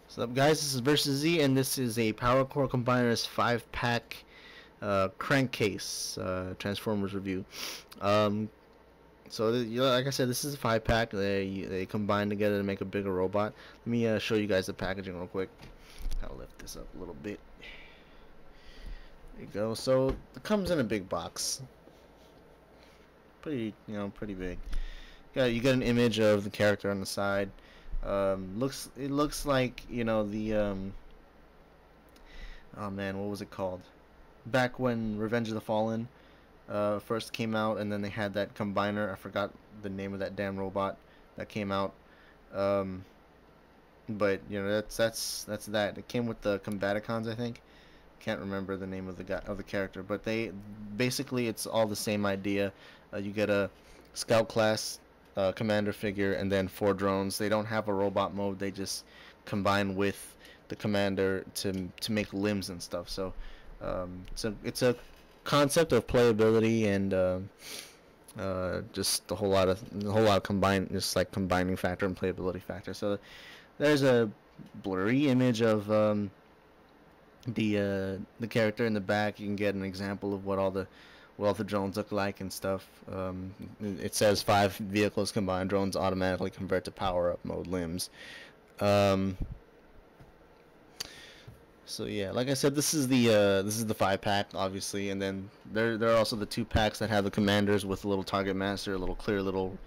What's up, guys? This is Versus Z, and this is a Power Core Combiners 5-pack Crankcase Transformers review. Like I said, this is a 5-pack. They combine together to make a bigger robot. Let me show you guys the packaging real quick. I'll lift this up a little bit. There you go. So it comes in a big box. Pretty big. You got an image of the character on the side. It looks like, the oh man, what was it called? Back when Revenge of the Fallen first came out, and then they had that combiner. I forgot the name of that damn robot that came out. But that's that. It came with the Combaticons, I think. Can't remember the name of the character, but basically it's all the same idea. You get a scout class commander figure and then 4 drones. They don't have a robot mode. They just combine with the commander to make limbs and stuff. So it's a concept of playability and just a whole lot of combining factor and playability factor. So there's a blurry image of the character in the back. You can get an example of what all the drones look like and stuff. It says 5 vehicles combined. Drones automatically convert to power-up mode limbs. So yeah, like I said, this is the 5-pack, obviously, and then there are also the 2 packs that have the commanders with a little target master, a little clear little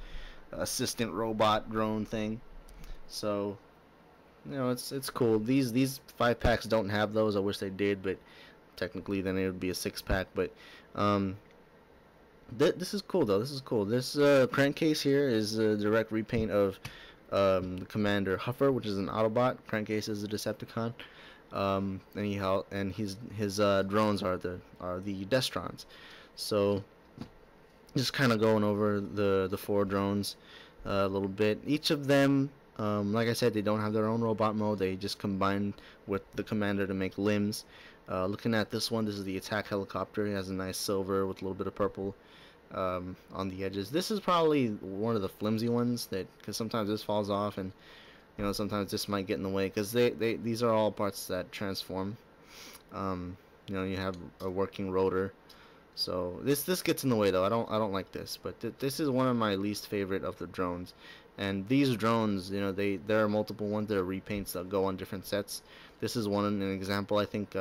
assistant robot drone thing. So it's cool. These 5 packs don't have those. I wish they did, but technically then it would be a 6-pack. But this is cool though. This is cool. This Crankcase here is a direct repaint of the Commander Huffer, which is an Autobot. Crankcase is a Decepticon. And his drones are the Destrons. So just kind of going over the 4 drones a little bit. Each of them, like I said, they don't have their own robot mode. They just combine with the commander to make limbs. Looking at this one, this is the attack helicopter. It has a nice silver with a little bit of purple on the edges. This is probably one of the flimsy ones, because sometimes this falls off, and sometimes this might get in the way, because these are all parts that transform. You have a working rotor, so this gets in the way though. I don't like this, but this is one of my least favorite of the drones. And these drones, there are multiple ones that are repaints that go on different sets. This is an example. I think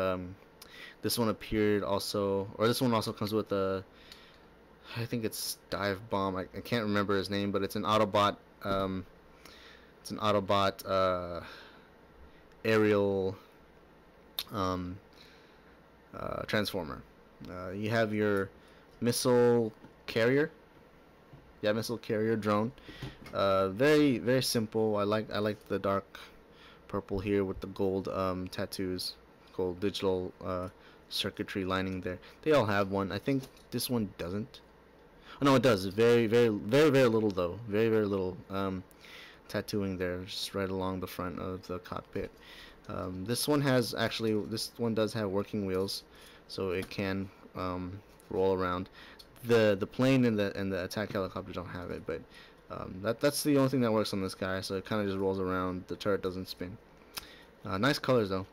this one appeared also, or this one also comes with I think it's Dive Bomb. I can't remember his name, but it's an Autobot. It's an Autobot aerial transformer. You have your missile carrier. Yeah, missile carrier drone. Very, very simple. I like the dark purple here with the gold tattoos, gold digital circuitry lining there. They all have one. I think this one doesn't. Oh, no, it does. Very, very, very, very little though. Very, very little tattooing there, just right along the front of the cockpit. This one does have working wheels, so it can roll around. The plane and the attack helicopter don't have it, but that's the only thing that works on this guy. So it kind of just rolls around. The turret doesn't spin. Nice colors though.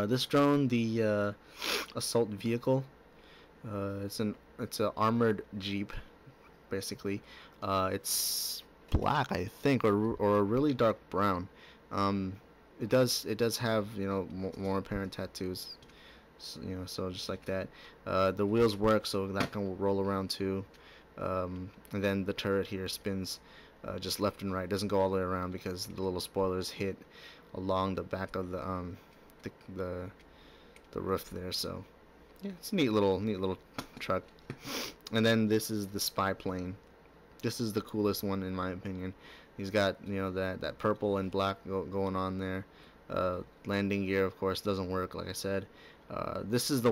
This drone, the assault vehicle, it's an armored jeep, basically. It's black, I think, or a really dark brown. It does have more apparent tattoos. So just like that. The wheels work, so that can roll around too. And then the turret here spins just left and right. Doesn't go all the way around because the little spoilers hit along the back of the roof there. So yeah, it's a neat little truck. And then this is the spy plane. This is the coolest one in my opinion. He's got that purple and black going on there. Landing gear, of course, doesn't work, like I said. This is the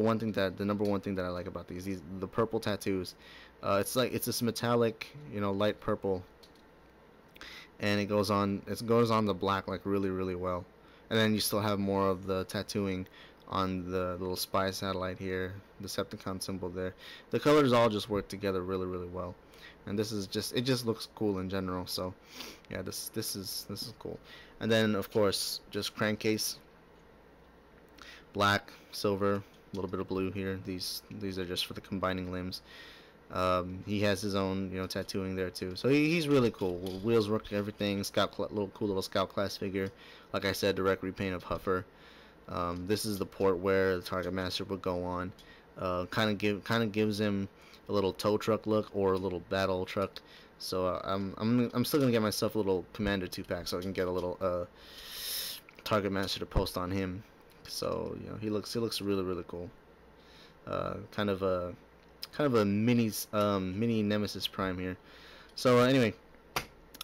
number one thing that I like about these the purple tattoos. It's this metallic, light purple, and it goes on the black like really, really well. And then you still have more of the tattooing on the little spy satellite here, Decepticon symbol there. The colors all just work together really well, and this is just, it just looks cool in general. So yeah, this is cool. And then of course just Crankcase, black, silver, a little bit of blue here. These are just for the combining limbs. He has his own, you know, tattooing there too. So he's really cool. Wheels work, everything. Little cool little scout class figure. Like I said, direct repaint of Huffer. This is the port where the Target Master would go on. Kind of gives him a little tow truck look or a little battle truck. So I'm still gonna get myself a little Commander 2-pack so I can get a little Target Master to post on him. So you know, he looks really cool. Kind of a mini Nemesis Prime here. So anyway,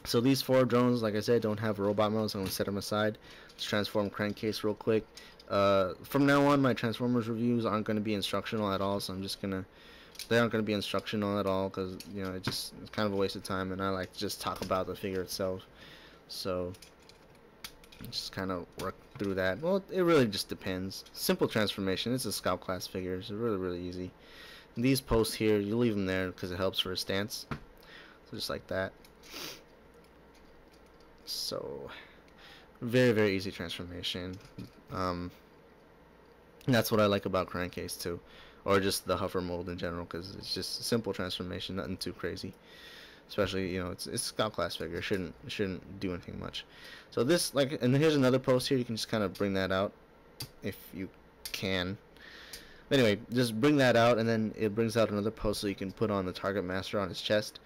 so these 4 drones, like I said, don't have robot mode, so I'm gonna set them aside. Let's transform Crankcase real quick. From now on, my Transformers reviews aren't going to be instructional at all, so I'm just gonna, they aren't going to be instructional at all, because you know, it's kind of a waste of time, and I like to just talk about the figure itself. So just kind of work through that. Well, it really just depends. Simple transformation. It's a scout class figure. It's really easy. And these posts here, you leave them there because it helps for a stance. So just like that. So very easy transformation. That's what I like about Crankcase too, or just the Huffer mold in general, because it's just a simple transformation, nothing too crazy. Especially, you know, it's scout class figure. Shouldn't do anything much. So this, like, and here's another post here. You can just kind of bring that out if you can. Anyway, just bring that out, and then it brings out another post so you can put on the Target Master on his chest,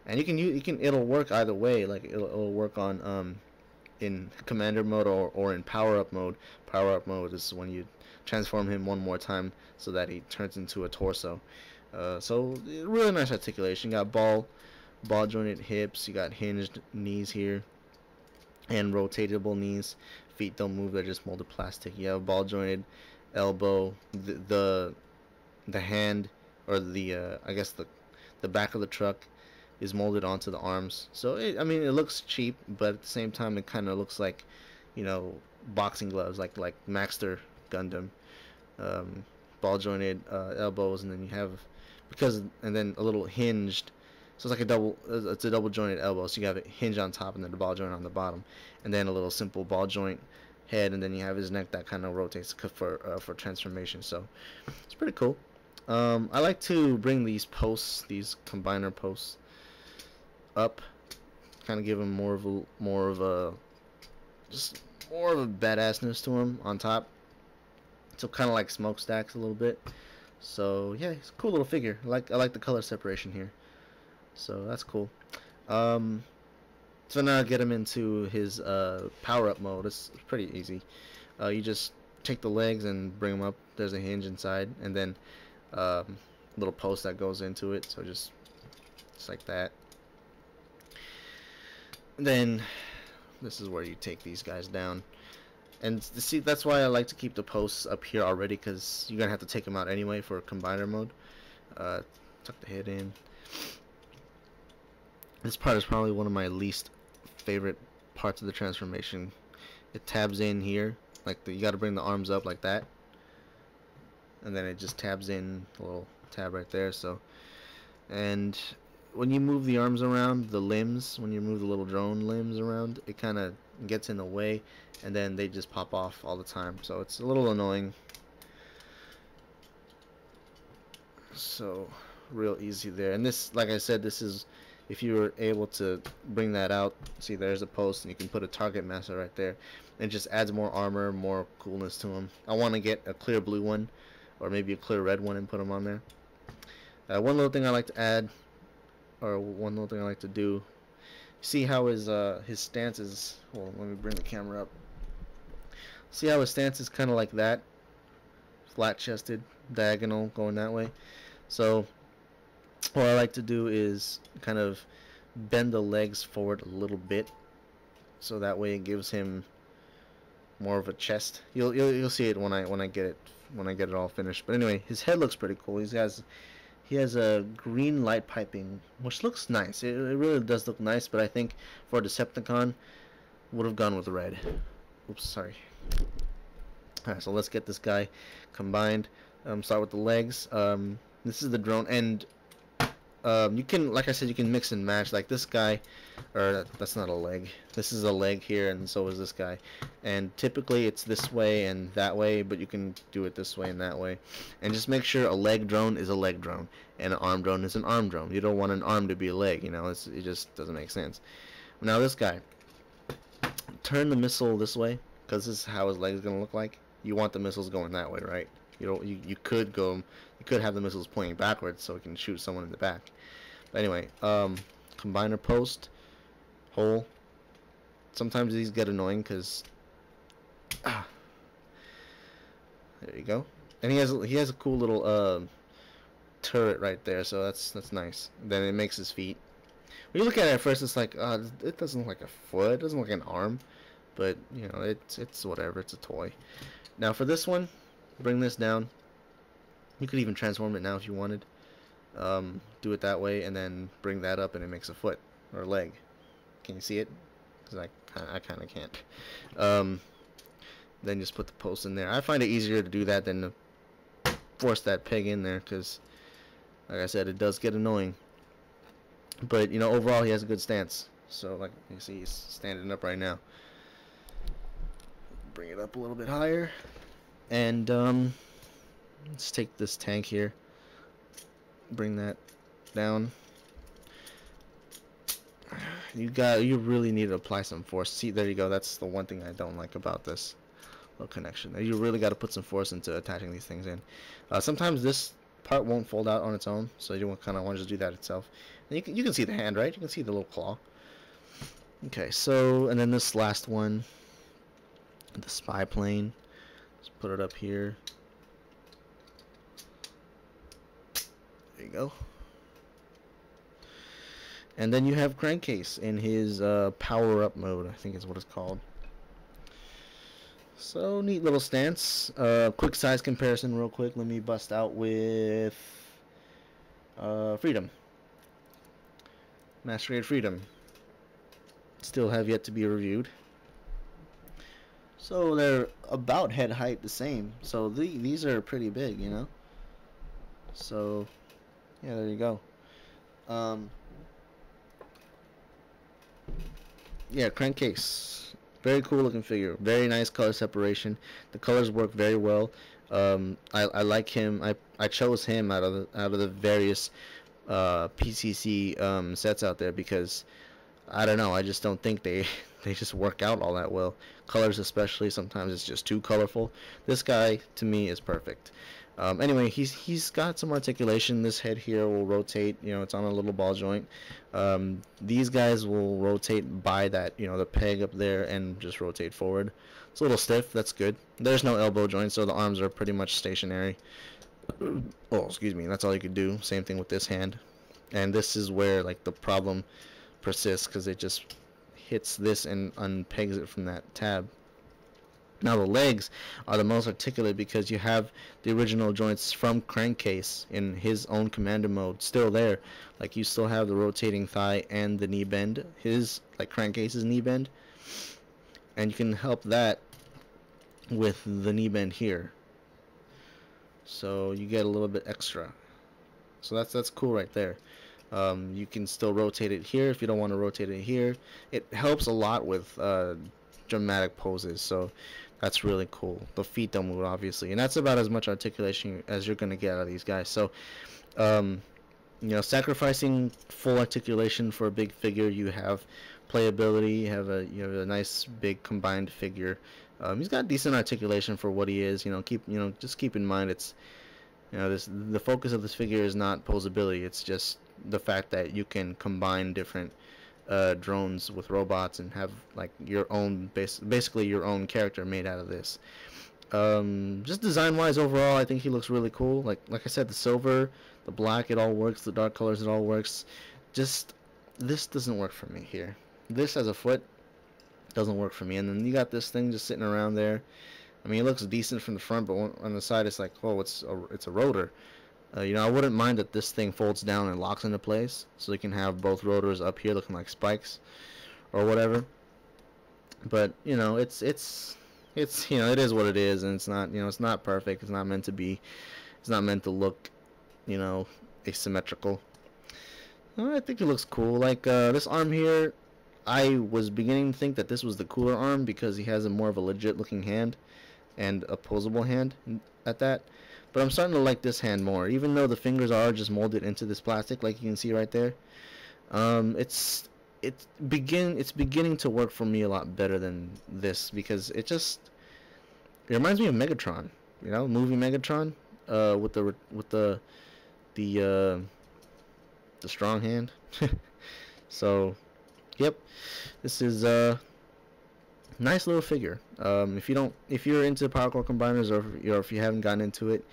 and it'll work either way. Like it'll work on in Commander mode or in Power Up mode. Power Up mode is when you transform him one more time so that he turns into a torso. So really nice articulation. You got ball jointed hips. You got hinged knees here, and rotatable knees. Feet don't move; they're just molded plastic. You have ball jointed elbow. The hand, or the I guess the back of the truck is molded onto the arms. So I mean, it looks cheap, but at the same time, it kind of looks like, you know, boxing gloves, like Maxter Gundam. Ball jointed elbows, and then you have, and then a little hinged. So it's like it's a double jointed elbow. So you have a hinge on top and then the ball joint on the bottom, and then a little simple ball joint head, and then you have his neck that kind of rotates for transformation. So it's pretty cool. I like to bring these posts, these combiner posts, up, kind of give them more of a badassness to them on top. So kind of like smokestacks a little bit. So yeah, it's a cool little figure. I like the color separation here. So that's cool. So now I get him into his power-up mode. It's pretty easy. You just take the legs and bring them up. There's a hinge inside, and then little post that goes into it. So just like that. And then this is where you take these guys down. And see, that's why I like to keep the posts up here already, because you're gonna have to take them out anyway for combiner mode. Tuck the head in. This part is probably one of my least favorite parts of the transformation. It tabs in here, like you got to bring the arms up like that, and then it just tabs in, a little tab right there. So, and when you move the arms around, the limbs, when you move the little drone limbs around, it kind of gets in the way, and then they just pop off all the time. So it's a little annoying. So real easy there. And this, like I said, this is, if you were able to bring that out, see there's a post, and you can put a Target Master right there. It just adds more armor, more coolness to him. I want to get a clear blue one, or maybe a clear red one, and put him on there. One little thing I like to add, or one little thing I like to do, see how his stance is. Hold on, let me bring the camera up. See how his stance is kind of like that, flat chested, diagonal, going that way. So what I like to do is kind of bend the legs forward a little bit, so that way it gives him more of a chest. You'll see it when I get it all finished. But anyway, his head looks pretty cool. He has a green light piping, which looks nice. It really does look nice, but I think for a Decepticon would have gone with red. Oops, sorry. Alright, so let's get this guy combined. Start with the legs. This is the drone, and you can, like I said, you can mix and match. Like this guy, or that's not a leg. This is a leg here, and so is this guy. And typically it's this way and that way, but you can do it this way and that way. And just make sure a leg drone is a leg drone, and an arm drone is an arm drone. You don't want an arm to be a leg, you know. It just doesn't make sense. Now this guy, turn the missile this way, because this is how his leg is gonna look like. You want the missiles going that way, right? You could go, you could have the missiles pointing backwards so it can shoot someone in the back. But anyway, combiner post, hole. Sometimes these get annoying because there you go. And he has a cool little turret right there, so that's nice. Then it makes his feet. When you look at it at first, it's like it doesn't look like a foot, it doesn't look like an arm, but you know, it's whatever. It's a toy. Now for this one, bring this down. You could even transform it now if you wanted. Do it that way, and then bring that up, and it makes a foot or a leg. Can you see it? Because I kind of can't. Then just put the post in there. I find it easier to do that than to force that peg in there, because, like I said, it does get annoying. But you know, overall, he has a good stance. So, like you see, he's standing up right now. Bring it up a little bit higher, and let's take this tank here. Bring that down. You really need to apply some force. See, there you go. That's the one thing I don't like about this little connection. You really got to put some force into attaching these things in. Sometimes this part won't fold out on its own, so you kind of want to just do that itself. And you can see the hand, right? You can see the little claw. Okay, so, and then this last one, the spy plane. Let's put it up here. There you go. And then you have Crankcase in his power up mode, I think is what it's called. So neat little stance. Quick size comparison real quick. Let me bust out with Freedom. Masquerade Freedom. Still have yet to be reviewed. So they're about head height the same. So these are pretty big, you know. So yeah, there you go. Yeah, Crankcase. Very cool looking figure. Very nice color separation. The colors work very well. I like him. I chose him out of the various PCC sets out there because I don't know. I just don't think they just work out all that well. Colors especially, sometimes it's just too colorful. This guy to me is perfect. Anyway, he's got some articulation. This head here will rotate. You know, it's on a little ball joint. These guys will rotate by that, you know, the peg up there and just rotate forward. It's a little stiff. That's good. There's no elbow joint, so the arms are pretty much stationary. Oh, excuse me. That's all you could do. Same thing with this hand. And this is where like the problem persists because it just hits this and unpegs it from that tab. Now the legs are the most articulate because you have the original joints from Crankcase in his own commander mode still there. Like you still have the rotating thigh and the knee bend. His, like Crankcase's knee bend. And you can help that with the knee bend here. So you get a little bit extra. So that's cool right there. You can still rotate it here if you don't want to rotate it here. It helps a lot with dramatic poses, so that's really cool. The feet don't move, obviously, and that's about as much articulation as you're gonna get out of these guys. So you know, sacrificing full articulation for a big figure, you have playability, you have a nice big combined figure. He's got decent articulation for what he is. You know, just keep in mind it's, you know, the focus of this figure is not posability. It's just the fact that you can combine different drones with robots and have like your own basically your own character made out of this. Just design wise overall, I think he looks really cool. Like I said, the silver, the black, it all works. The dark colors, it all works. Just this doesn't work for me here. This as a foot doesn't work for me. And then you got this thing just sitting around there. I mean, it looks decent from the front, but on the side it's like, oh, it's a rotor. You know, I wouldn't mind that this thing folds down and locks into place, so you can have both rotors up here looking like spikes, or whatever. But you know, it's it's, you know, it is what it is, and it's not, you know, it's not perfect. It's not meant to be. It's not meant to look, you know, asymmetrical. I think it looks cool. Like this arm here, I was beginning to think that this was the cooler arm because he has a more of a legit looking hand and opposable hand at that. But I'm starting to like this hand more, even though the fingers are just molded into this plastic, like you can see right there. It's beginning to work for me a lot better than this because it reminds me of Megatron, you know, movie Megatron, the the strong hand. So, yep, this is nice little figure. If you're into power core combiners, or if you haven't gotten into it,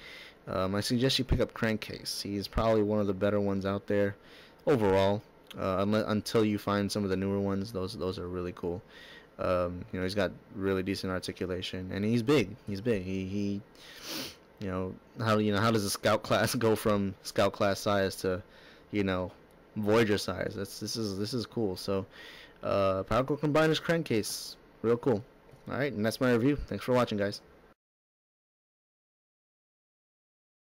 I suggest you pick up Crankcase. He's probably one of the better ones out there overall. Until you find some of the newer ones, those are really cool. You know, he's got really decent articulation, and he's big. He's big. He you know, how does a scout class go from scout class size to, you know, Voyager size? This is cool. So Power Core Combiners Crankcase, real cool. Alright, and that's my review. Thanks for watching, guys.